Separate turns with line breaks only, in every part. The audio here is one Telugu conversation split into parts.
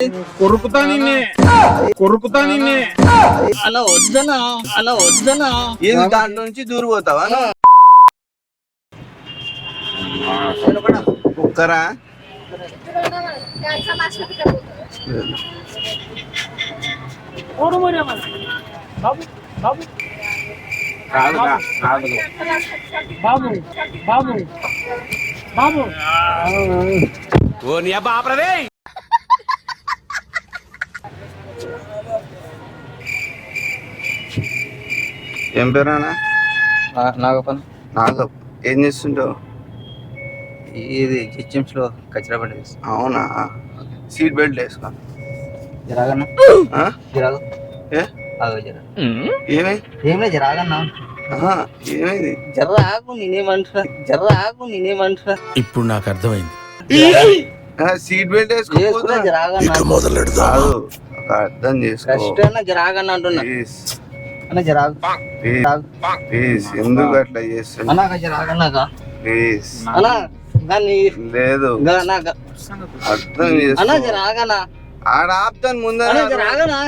కొరుకుతా నిన్నే
అలా వద్దనా
ఏది దాంట్లో నుంచి దూరిపోతావా కుక్కరా ఏం పేరానా
నాగపన్
నాగప్ ఏం చేస్తుంటావు?
ఇది జిమ్స్ లో కచరా బండి
అవునా, సీట్ బెల్ట్ వేసుకో.
జరాగన్నా జరాగు
ఏ ఏమి
ఏం లేదు జరాగన్నా
ఏమైంది?
జర్రాకు నేనేమంటున్నా
ఇప్పుడు నాకు అర్థమైంది.
సీట్ బెల్ట్ వేసుకో.
జరాగన్నా
కాదు, ఒక అర్థం చేసుకో.
కష్టన్నా జరాగన్నా అంటున్నా అన్న జరాగు
ప్లీజ్ ఎందుకు అట్లా చేస్తున్నా?
అన్నాక జరాగన్నాక
ప్లీజ్
అన్నా దాన్ని
లేదు, అర్థం
అన్నా
చేసుకో.
జరాగన్నా
ఆడ ఆపుతాను ముందర.
జరాగన్నా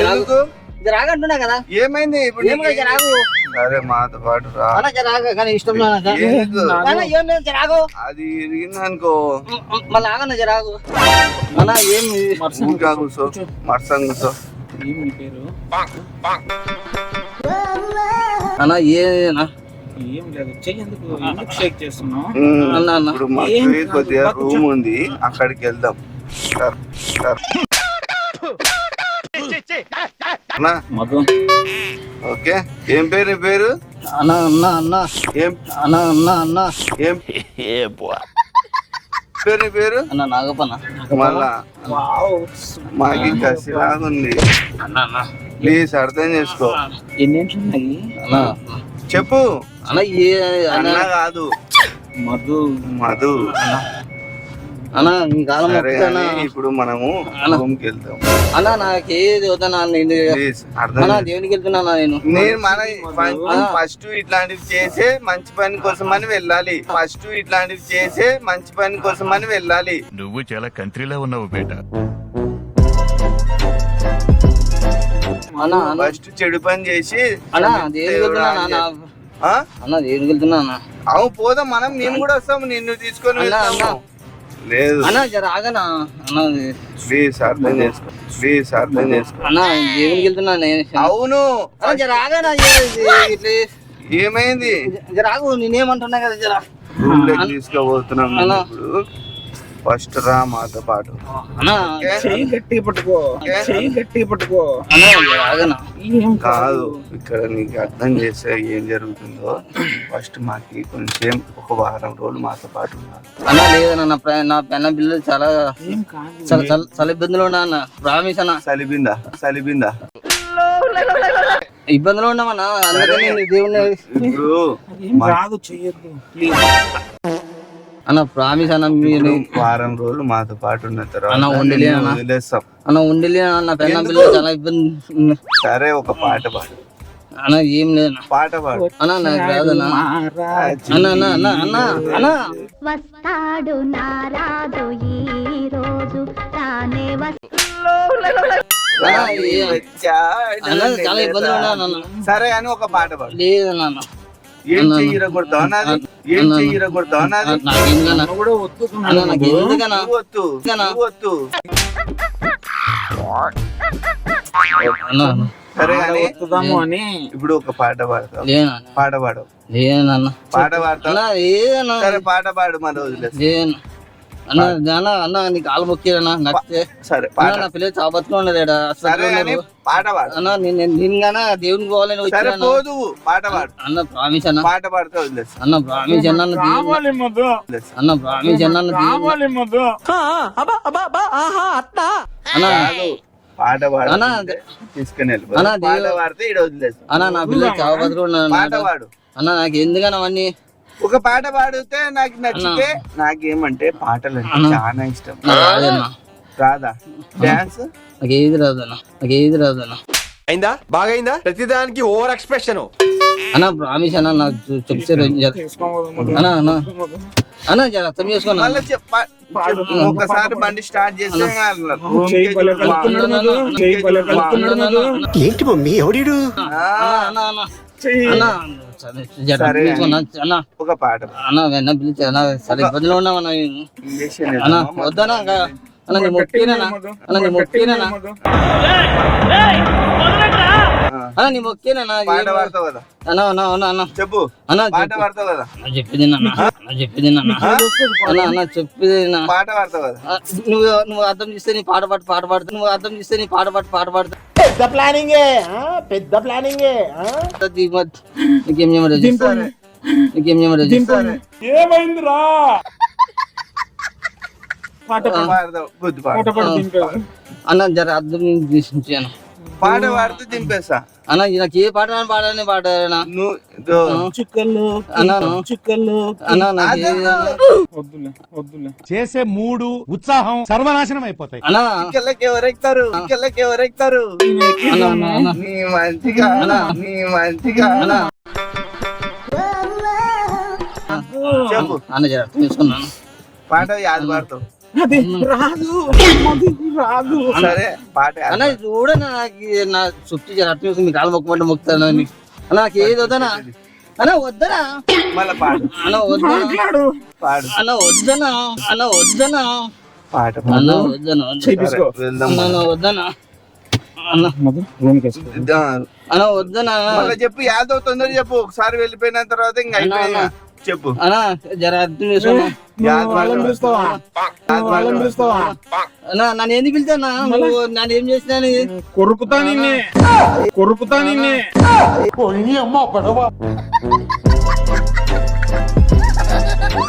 ఎందుకు?
జరాగంటున్నా కదా
ఏమైంది ఇప్పుడు?
ఏం లేదు జరాగు
సరే మాతో పాటు రా.
అన్న జరాగ కానీ ఇష్టం
ఎందుకు?
ఏం లేదు జరాగు
అది ఇరిగింది అనుకో,
మళ్ళీ ఆగన్న జరాగు అన్న ఏం
ఇంకా కూర్చో, మర్సం కూర్చో.
అన్న ఏనా
ఏం లేదు, చెయ్యేందుకు ఎందుకు షేక్ చేస్తున్నావు?
అన్న అన్న
ఇప్పుడు మాకు కొద్దిగా రూమ్ ఉంది, అక్కడికి వెళ్దాం. Sir, sir. అన్నా,
మధు
ఓకే. ఏం పేరు నీ పేరు?
అన్న అన్న అన్న
ఏం
అన్న అన్న అన్న
ఏం పేరు నీ పేరు?
అన్న నాగపన్న
మళ్ళా మాకి కసిలాగుంది.
అన్న అన్న
ప్లీజ్ అర్థం చేసుకో.
ఎన్నేంట్లు ఉన్నాయి?
అన్న
చెప్పు.
అన్న ఏ అన్న
అన్న కాదు,
మధు
మధు.
అన్న నీ కాలం
సరే
అన్న
అని ఇప్పుడు మనము రూమ్ కి వెళ్తాం.
అన్న నాకేది వద్దన్నా నేను
ప్లీజ్ అర్థం
అన్న
చేసుకో.
దేవునికి వెళ్తున్నా నేను
నేను ఫస్ట్ ఇట్లాంటివి చేసే మంచి పని కోసం అని వెళ్ళాలి. ఫస్ట్ ఇట్లాంటివి చేసే మంచి పని కోసం అని వెళ్ళాలి.
నువ్వు చాలా కంట్రీలో ఉన్నావు బేట.
అన్న అన్న
ఫస్ట్ చెడు పని చేసి
అన్న దేవునికి వెళ్తున్నా అన్న
ఆ?
అన్న దేవునికి వెళ్తున్నా అన్న
అవును పోదాం మనం, నేను కూడా వస్తాము, నిన్ను తీసుకొని
అన్న,
వెళ్తాము. లేదు
అన్న జర ఆగనా అన్న
ప్లీజ్ అర్థం చేసుకో, ప్లీజ్ అర్థం చేసుకో.
అన్న దేవునికి వెళ్తున్నా నేను
అవును,
అన్న జర ఆగనా
ఏమైంది?
జర ఆగు నేనేమంటున్నా కదా జర
రూమ్ లోకి తీసుకోబోతున్నాం
అన్న.
ఇప్పుడు. ఫస్ట్ రా మాతో పాటు.
అన్న
చెయ్యి గట్టిగా పట్టుకో, చెయ్యి గట్టిగా పట్టుకో.
అన్న జర ఆగనా
ఏం
కాదు, ఇక్కడ నీకు అర్థం చేస్తే ఏం జరుగుతుందో. ఫస్ట్ మాకి కొంచెం ఒక వారం రోజులు మాతో పాటు ఉన్నారు.
అన్న లేదన్న నా పెన్న పిల్లలు చాలా
ఏం కాదు.
చాలా ఇబ్బందులు ఉన్నా అన్న ప్రామిస్ అన్న
సలిబిందా సలిబిందా
ఇబ్బందులు ఉన్నామన్న అందుకని నేను దేవుని
ఇప్పుడు
ఏం రాదు, చెయ్యొద్దు ప్లీజ్.
అన్న ప్రామిస్ అన్న మీరు
వారం రోజులు మాతో పాటు ఉన్న
అన్న,
తర్వాత
ఉండలే
నిన్ను
అన్న.
వదిలేస్తాం.
అన్న ఉండలే అన్న పెన్న
ఎందుకు?
పిల్లలు చాలా ఇబ్బంది
సరే ఒక పాట పాడు,
అన్న ఏం లేదన్న
పాట పాడు.
అన్న నాకు రాదన్న అన్న అన్న అన్న అన్న అన్న
వస్తాడు నారాజు ఈ రోజు రానే
అన్న, అన్న చాలా ఇబ్బందులు ఉన్నా అన్న
సరే అని ఒక పాట పాడు.
లేదన్న అన్న
ఏం చెయ్యరకూడదు నాది, ఏం చెయ్యరకూడదు నాది.
నాకేందుకన్నా
కూడా వద్దు
అన్న నాకు ఎందుకన్నా
నువ్వు వద్దు, నువ్వు వద్దు.
అన్న అన్న
సరే అని
వద్దాము అని.
ఇప్పుడు ఒక పాట పాడతావు.
లేదన్న
పాట పాడు,
లేదన్న
పాట పాడతావు.
అన్న ఏదన్నా
సరే పాట పాడు, మన వదిలేస్తా.
లేదన్న అన్న అన్న అన్న నీ కాలు మొక్కేదన్న నచ్చితే
సరే
అన్న
పాట,
నా పిల్లలు చాలా బతుకున్నాడు
సరే అని పాట పాడు.
అన్న నేను గానా దేవునికి పోవాలని
సరే
వచ్చాను
పోదు, పాట పాడు.
అన్న ప్రామిస్ అన్న
పాట పాడితే వదిలేస్తా,
అన్న ప్రామిస్ అన్న దేవుని
కావాలి మధు,
అన్న ప్రామిస్ అన్న దేవుని
కావాలి మధు.
అన్న
కాదు, పాట పాడు.
అన్న
తీసుకుని వెళ్ళిపో.
అన్న,
పాట
దేవుడు-
పాడితే ఇక్కడ వదిలేస్తా.
అన్న నా పిల్లలు చాలా బతుకున్నాడు
పాట పాడు,
అన్న నాకు ఎందుకన్నా అవన్నీ
ఒక పాట పాడితే నాకు నచ్చితే. నాకేమంటే పాటలు అంటే
అన్న.
చాలా ఇష్టం.
నాకు రాదన్న
రాదా డాన్స్?
నాకు ఏది రాదన్న నాకు ఏది రాదన్న
అయిందా బాగైందా ప్రతిదానికి ఓవర్ ఎక్స్ప్రెషన్
అన్న ప్రామిస్ అన్న నాకు చెప్తే అన్న అన్న అన్న జర అర్థం చేసుకున్నా
మళ్ళీ ఒకసారి బండి స్టార్ట్ చేస్తే
ఏంటి మమ్మీ ఎవడీడు
అన్న
ఒక పాట
అన్న వెన్న పిలిచి అన్న సరే ఇబ్బందిలో ఉన్నామన్నా అన్న వద్దనా అన్న నీ మొక్కినా అన్న నీ మొక్కినా అన్న నీ మొక్కినా
పాట పాడతావు కదా
అన్న అన్న అన్న అన్న
చెప్పు
అన్న
పాట పాడతావు కదా
చెప్పింది చెప్పింది అన్న అన్న చెప్పింది
పాట పాడతావు కదా
నువ్వు అర్థం చేస్తే నీ పాట పాడుతా నువ్వు అర్థం చేస్తే నీ పాట పాడుతా
పెద్ద ప్లానింగే
నీకేం చేయమని నీకేం చేయమని
ఏమైందిరా పాట
పాడతావు గుద్దు పాట
అన్న జర అర్థం చేసి అన్న
పాట పాడితే దింపేస్తా
అన్న నాకు ఏ పాట పాడాలని పాడానా
నువ్వు
చుక్కలు
అన్న
చుక్కలు
అన్న నాకు
వద్దులే వద్దులే
చేసే మూడు ఉత్సాహం సర్వనాశనం అయిపోతాయి.
అన్న
ఇంకెళ్ళకి ఎవరెక్తారు
అన్న అన్న అన్న
నీ మంచిగా నీ మంచిగా
అన్న
చెప్పు
అన్న జర అర్థం చేసుకున్నాను
పాట యాద పాడతావు
అది రాదు అది రాదు
సరే పాట యాద
అన్న చూడన్నా నాకు నా చుట్టూ జర అర్థం చేసుకుని మీకు కాలు మొక్కమంటే మొక్కుతాను అన్న నాకు ఏది వద్దనా అన్న వద్దనా
మళ్ళీ పాడు
అన్న వద్దనా
మాట్లాడు
పాడు
అన్న వద్దనా అన్న వద్దనా
పాట
అన్న వద్దనా
చేపించుకో
వెళ్దాం
అన్న వద్దనా అన్న
రూమ్ కేసుకో
అన్న వద్దనా
మళ్ళీ చెప్పు యాదవ్ తొందర చెప్పు ఒకసారి వెళ్ళిపోయిన తర్వాత ఇంకా అయిపోయినా చెప్పు
అన్న జర అర్థం చేసుకున్నా
వాళ్ళని పిలుస్తావా వాళ్ళని పిలుస్తావా
అన్న నన్ను ఎందుకు పిలిచానా నువ్వు నన్ను ఏం చేసినా
కొరుకుతా నిన్నే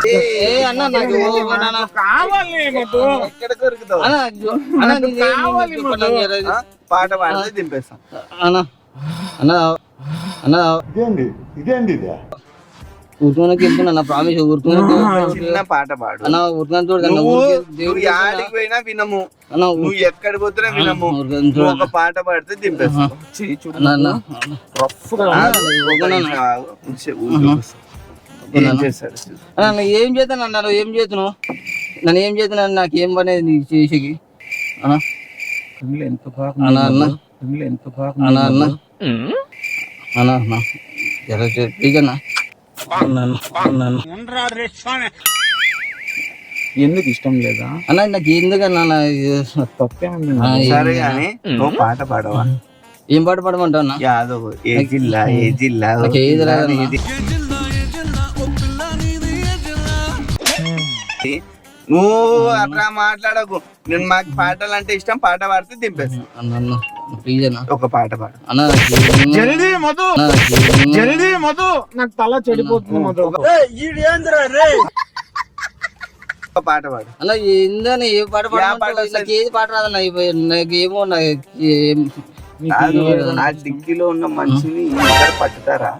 ఏ అన్న నాకు అన్న
కావాలి మధు
ఎక్కడ కొరుకుతావు
అన్న అన్న నీకు ఏం
కావాలి
చెప్పన్నా
మధు.
జర.
పాట పాడితే దింపేస్తాం
అన్న అన్న అన్న ఊరుకోనకి వెళ్తున్నా నా ప్రామిస్
చిన్న పాట పాడు
అన్న ఊరుకొని చూడదు
నువ్వు యాడికి పోయినా వినము
అన్న
నువ్వు ఎక్కడ పోతున్నా వినము
ఊరుకొని
నువ్వు ఒక పాట పాడితే దింపేస్తాం
అన్న అన్న
ఏం చేస్తాడు
అన్న ఏం చేస్తాను అన్నారు ఏం చేస్తున్నావు నన్ను ఏం చేస్తున్నాను నాకు ఏం పని నీకు చేసేకి అన్న
ఎంత బాగా
అన్న అన్న
ఎంత బాగా
అన్న అన్న అన్న అన్న జర చెప్పికన్నా అన్న అన్న అన్న
ఎందుకు ఇష్టం లేదా
అన్న నాకు ఎందుకన్నా
తప్పే ఉంది
సరే కానీ నువ్వు పాట పాడవా
ఏం పాట పాడమంటావు అన్న
యాదవ్ ఏ జిల్లా
నాకు ఏది రాదన్న.
నీది. నువ్వు అట్లా మాట్లాడకు నేను మాకు పాటలు అంటే ఇష్టం పాట పాడితే దింపేస్తాను
అన్న అన్న ప్లీజ్ అన్న
ఒక పాట పాడు
అన్న నాకు ఏం-
జల్దీ మధు
అన్న నాకు ఏం-
జల్దీ మధు నాకు తల చెడిపోతుంది మధు
ఒక పాట పాడు
అన్న ఏందని ఏ పాట పాడమంటావు నాకు ఏది పాట రాదన్న నాకు ఏమో నాకు
కాదు, ఆ డిక్కీలో ఉన్న మనిషిని ఇద్దరు పట్టుతారా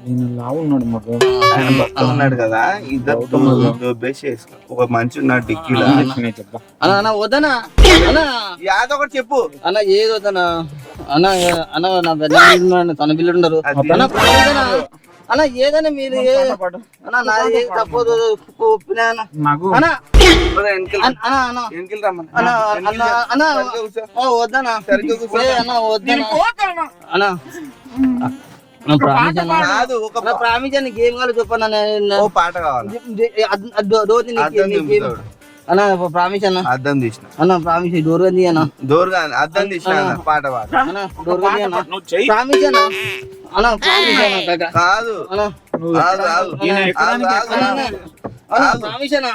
నేను లావు ఉన్నాడు మధు
ఆయన భక్త ఉన్నాడు కదా ఇద్దరు దొబ్బేసి వేసుకో ఒక మనిషి ఉన్నాడు డిక్కీలో
నేను చెప్తా
అన్న అన్న వద్దనా అన్న
యాదో ఒకటి చెప్పు
అన్న ఏది వద్దనా అన్న అన్న నా పెద్ద తన పిల్లలు ఉన్నారు అన్న ప్లీజనా? అన్న ఏదన్నా మీరు అన్న నాది ఏది తప్పదు ఒప్పినా అన్న
నాకు
అన్న
వెనకలు
అన్న అన్న
వెనకలు రమ్మని
అన్న అన్న అన్న
సరిగ్గా కూర్చో.
ఓ వద్దనా
సరిగ్గా కూర్చో.
ఏ అన్న వద్దనా అన్న నా ప్రామిస్ అన్న
కాదు ఒక
నా ప్రామిస్ నీకు ఏం కావాలో చెప్పన్న
ఓ పాట కావాలి
డోర్
అద్దం దింపుతాడు
అన్న ప్రామిస్ అన్న
అద్దం తీసిన
అన్న ప్రామిస్ డోర్ గంది అన్న
దూరంగా అద్దం తీసిన అన్న, పాట పాడు
అన్న డోర్ గంది అన్న
నువ్వు చెయ్యి
ప్రామిస్ అన్న అన్న ప్రామిస్ అన్న కాక
కాదు
అన్న
ఆగు, ఆగు.
ఈయన
ఆగు,
ఎక్కడానికి
ఆగు,
అన్న
ఆగు.
అన్న ప్రామిస్ అన్న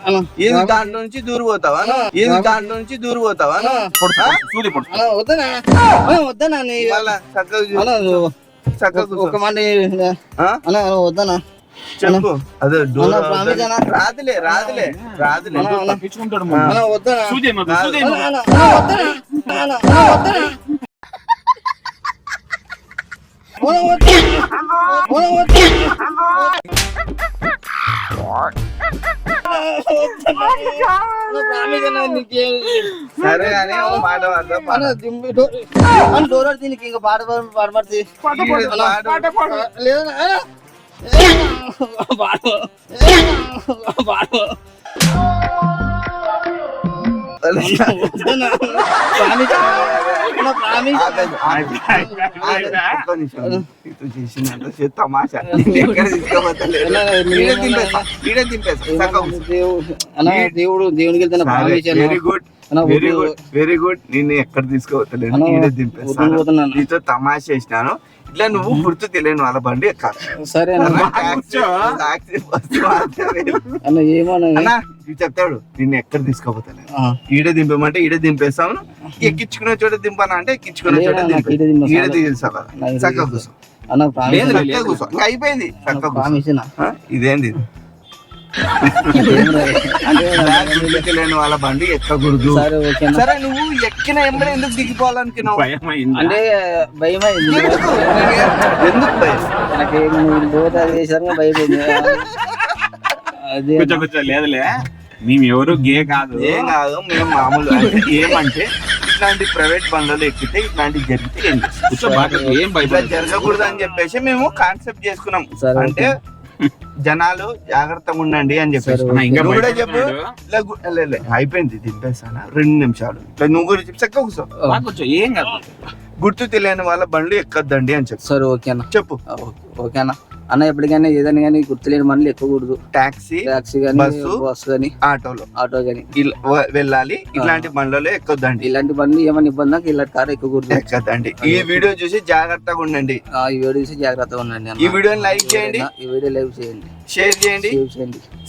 అన్న
ఏది దాంట్లో నుంచి దూరు పోతావా ఏది దాంట్లో నుంచి దూరు పోతావా
సూది పొడు
అన్న వద్దనా అన్న వద్దనా నీ
మళ్ళా చక్కగా
అన్న నువ్వు
చక్కగా
ఒక
కూర్చో.
మాట
ఆ?
అన్న వద్దనా
చెప్పు అదే డోర్
అన్న, ప్రామిస్ అన్న.
రాదులే
తప్పించుకుంటాడు
అన్న వద్దనా
సూది మధు సూది
అన్న అన్న అన్న వద్దనా అన్న అన్న వద్దనా
సరే అని ఒక పాట పాడతా
డోర్ దీనికి ఇంకా పాడబడితే లేదు
తమాషా ఎక్కడ తీసుకోబోతలేదు ఈడ దింపేస్తా
దేవునికి
వెరీ గుడ్ వెరీ గుడ్ నిన్ను ఎక్కడ తీసుకోవట్లేదు ఈడ దింపేస్తాను నీతో తమాషా చేసినాను ఇట్లా నువ్వు గుర్తు తెలియను వాళ్ళ బండి ఎక్కాలి
సరే అన్న ఏమన్నా
చెప్తాడు నిన్ను ఎక్కడ తీసుకోపోతలేదు ఈడ దింపమంటే ఈడ దింపేస్తాము ఎక్కించుకునే చోట దింపానా అంటే ఎక్కించుకునే చోట ఈడ తీసా చక్కగా కూర్చో కూర్చో ఇంకా అయిపోయింది చక్కగా ఇదేంది తెలియని వాళ్ళ బండి ఎక్కకూడదు సరే నువ్వు ఎక్కిన ఎంబడి ఎందుకు దిగిపోవాలనుకున్నావు
అంటే భయం అయింది
ఎందుకు భయం
నాకు చేశారు భయమైంది
కూర్చో లేదులే మేము ఎవరు గే కాదు
ఏం కాదు మేము మామూలు ఏమంటే ఇట్లాంటి ప్రైవేట్ బండ్లలో ఎక్కితే ఇట్లాంటివి జరిగితే ఏం చేస్తాం
ఏం
ఇట్లా జరగకూడదు అని చెప్పేసి మేము కాన్సెప్ట్ చేసుకున్నాం అంటే జనాలు జాగ్రత్తగా ఉండండి అని చెప్పేసి నువ్వు కూడా చెప్పు ఇట్లా అయిపోయింది దింపేస్తానా 2 నిమిషాలు ఇట్లా నువ్వు కూడా చెప్పి చక్కగా కూర్చో
ఏం కాదు
గుర్తు తెలియని వాళ్ళ బండ్లు ఎక్కద్దండి అని చెప్పు
సరే ఓకేనా
చెప్పు
ఓకేనా అన్న ఎప్పటికైనా ఏదైనా కానీ గుర్తులేని మనలు ఎక్కకూడదు
టాక్సీ
కానీ
బస్సు
కానీ
ఆటో
కానీ
వెళ్ళాలి ఇట్లాంటి బండ్లలో ఎక్కద్దండి
ఇలాంటి బండ్లు ఏమైనా ఇబ్బంది ఇలాంటి కారు ఎక్కకూడదు
ఎక్కద్దండి ఈ వీడియో చూసి జాగ్రత్తగా ఉండండి
ఈ వీడియో చూసి జాగ్రత్తగా ఉండండి
ఈ వీడియోని లైక్ చేయండి
ఈ వీడియో లైక్ చేయండి
షేర్ చేయండి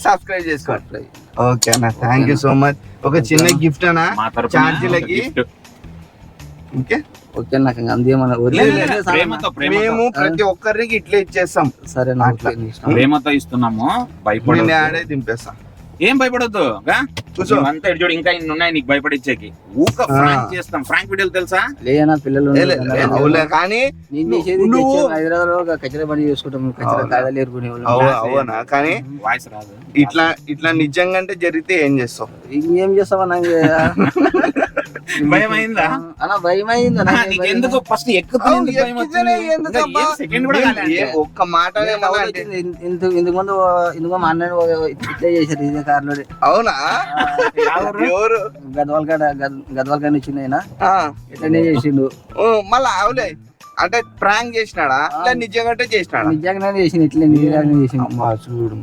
సబ్స్క్రైబ్ చేసుకోండి ఓకే అన్న థ్యాంక్ యూ సో మచ్ ఒక చిన్న గిఫ్ట్ అన్న ఛార్జీలకి ఓకే
ఓకే నాకు అందేమన్నా
మేము ప్రతి ఒక్కరికి ఇట్లా ఇచ్చేస్తాం
సరే
ప్రేమతో ఇస్తున్నాము భయపడి
ఆడే దింపేస్తాం
ఏం భయపడద్దు అంతా చూడు ఇంకా ఇన్ని ఉన్నాయి నీకు భయపడిచ్చేకి ఊక ఫ్రాంక్ చేస్తాం ఫ్రాంక్ వీడియోలు తెలుసా
లేనా పిల్లలు
కానీ
హైదరాబాద్ లో కచరా పని చేసుకుంటాం కాయలు ఏరుకునే
అవునా కానీ
వాయిస్ రాదు
ఇట్లా నిజంగా అంటే జరిగితే ఏం చేస్తావు
ఏం చేస్తామన్నా
భయం అయిందా
అన్న భయం అయింది
ఎందుకు ఫస్ట్ ఎక్కుతుంది
ఒక్క మాట
ఇంతకు ముందు మా అన్న ఇట్లే చేశారు ఇదే కార్లో
అవునా ఎవరు
గద్వాల్ కాడ వచ్చింది ఆయన ఇట్లనే చేసిండు
మళ్ళా అవులే అంటే ప్రాంక్ చేసినాడా ఇలా నిజంగా చేసినాడా
నిజంగానే చేసిండు ఇట్లే నిజంగానే చేసిండు
చూడు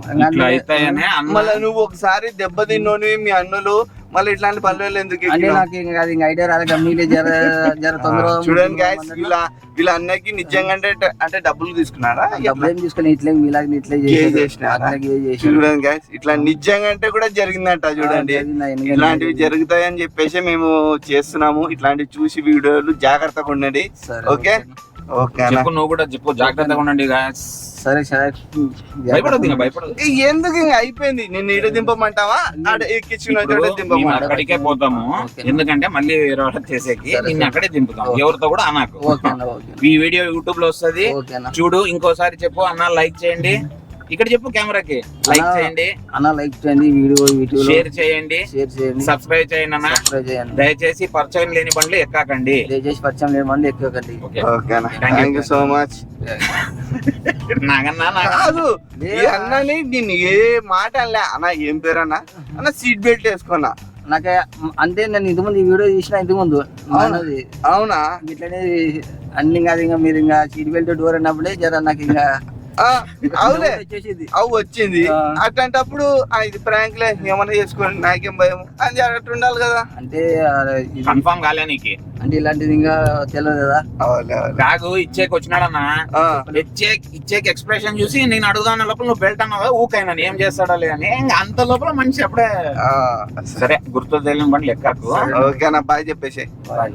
మళ్ళీ నువ్వు ఒకసారి దెబ్బ తిన్నోని మీ అన్నులు మళ్ళీ ఇట్లాంటి పనులు ఎందుకు
అంటే నాకు ఇంకా ఐడియా రాలేదు మీరే జర తొందరగా
చూడండి గైస్ వీళ్ళ అన్నకి నిజంగా అంటే డబ్బులు తీసుకున్నారా
ఏం తీసుకుని ఇట్లే మీలాగా ఇట్లే
చూడండి గైస్ ఇట్లా నిజంగా అంటే కూడా జరిగిందంట చూడండి ఇట్లాంటివి జరుగుతాయని చెప్పేసి మేము చేస్తున్నాము ఇట్లాంటివి చూసి వీడియోలు జాగ్రత్తగా ఉండండి ఓకే ఓకే
నువ్వు కూడా చెప్పు జాగ్రత్తగా ఉండండి
సరే సరే
ఎందుకు ఇంకా అయిపోయింది నిన్ను ఈడ దింపమంటావా ఎక్కించుకున్న చోట దింపమంటావా
అక్కడికే పోతాము ఎందుకంటే మళ్ళీ వేరే వాళ్ళకి చేసేకి నిన్ను అక్కడే దింపుతాం ఎవరితో కూడా అన్నాకు ఈ వీడియో యూట్యూబ్ లో వస్తుంది చూడు ఇంకోసారి చెప్పు అన్న లైక్ చేయండి ఇక్కడ చెప్పు కెమెరాకి లైక్ చేయండి
అన్న లైక్ చేయండి వీడియో
షేర్ చేయండి సబ్స్క్రైబ్ చేయండి అన్న దయచేసి పరిచయం లేని బండ్లు ఎక్కకండి
థ్యాంక్ యూ సో మచ్
నాగన్నా
కాదు ఈ అన్నని నేను ఏ మాట అనలే అన్న ఏం పేరు అన్న సీట్ బెల్ట్ వేసుకున్నా
నాకు అంటే నేను ఇంతకుముందు ఈ వీడియో తీసిన ఇంతకుముందు
అవునా
ఇట్లనే అన్ని కాదు ఇంకా మీరు ఇంకా సీట్ బెల్ట్ డోర్ అన్నప్పుడే జర నాకు ఇంకా
అవులే అవు వచ్చింది అట్లాంటప్పుడు ఇది ప్రాంక్ లే ఏమన్నా చేసుకోండి నాకేం భయం అని అట్లా ఉండాలి కదా
అంటే కన్ఫర్మ్ కాలే నీకు
అంటే ఇలాంటిది ఇంకా తెలియదు కదా
బ్యాగ్ ఇచ్చేకి వచ్చినాడన్నా ఇచ్చేకి ఎక్స్ప్రెషన్ చూసి నేను అడుగుదాన్న లోపల నువ్వు బెల్ట్ అన్నావా ఊకైనా ఏం చేస్తాడా అని అంత లోపల మనిషి అప్పుడే సరే గుర్తు తెలియని బండి లెక్కకు
ఓకేనా బాయ్ చెప్పేసి
బాయ్